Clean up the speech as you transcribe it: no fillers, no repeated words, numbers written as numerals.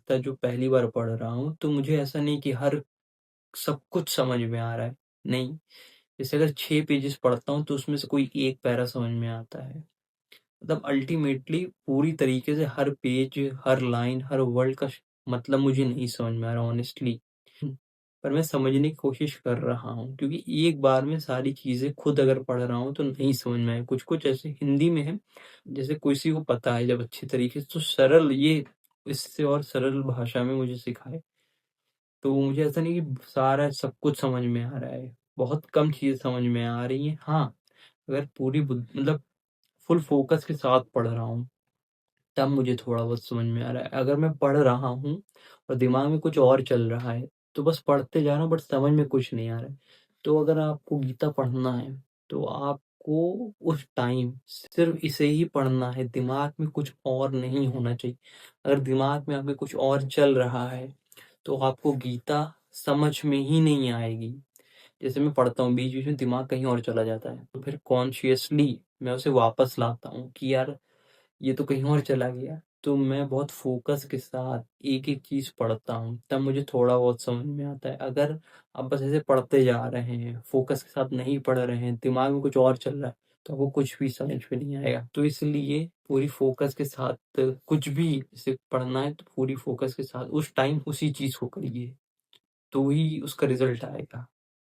गीता जो पहली बार पढ़ रहा हूँ, तो मुझे ऐसा नहीं कि हर सब कुछ समझ में आ रहा है, नहीं। जैसे अगर 6 पेजेज़ पढ़ता हूँ, तो उसमें से कोई 1 पैरा समझ में आता है। मतलब अल्टीमेटली पूरी तरीके से हर पेज, हर लाइन, हर वर्ड का मतलब मुझे नहीं समझ में आ रहा ऑनेस्टली। पर मैं समझने की कोशिश कर रहा हूँ, क्योंकि एक बार में सारी चीज़ें खुद अगर पढ़ रहा हूँ तो नहीं समझ में आए। कुछ-कुछ ऐसे हिंदी में है, जैसे किसी को पता है जब अच्छी तरीके से, तो सरल ये इससे और सरल भाषा में मुझे सिखाए। तो मुझे ऐसा नहीं कि सारा सब कुछ समझ में आ रहा है, बहुत कम चीज़ें समझ में आ रही हैं। हाँ, अगर पूरी मतलब फुल फ़ोकस के साथ पढ़ रहा हूँ, तब मुझे थोड़ा बहुत समझ में आ रहा है। अगर मैं पढ़ रहा हूँ और दिमाग में कुछ और चल रहा है, तो बस पढ़ते जा रहा हूँ बट समझ में कुछ नहीं आ रहा है। तो अगर आपको गीता पढ़ना है, तो आपको उस टाइम सिर्फ़ इसे ही पढ़ना है, दिमाग में कुछ और नहीं होना चाहिए। अगर दिमाग में आपके कुछ और चल रहा है, तो आपको गीता समझ में ही नहीं आएगी। जैसे मैं पढ़ता हूँ, बीच-बीच में दिमाग कहीं और चला जाता है, तो फिर कॉन्शियसली मैं उसे वापस लाता हूँ कि यार ये तो कहीं और चला गया। तो मैं बहुत फ़ोकस के साथ एक-एक चीज़ पढ़ता हूँ, तब मुझे थोड़ा बहुत समझ में आता है। अगर आप बस ऐसे पढ़ते जा रहे हैं, फ़ोकस के साथ नहीं पढ़ रहे हैं, दिमाग में कुछ और चल रहा है, तो आपको कुछ भी समझ में नहीं आएगा। तो इसलिए पूरी फ़ोकस के साथ कुछ भी जैसे पढ़ना है, तो पूरी फ़ोकस के साथ उस टाइम उसी चीज़ को करिए, तो ही उसका रिज़ल्ट आएगा।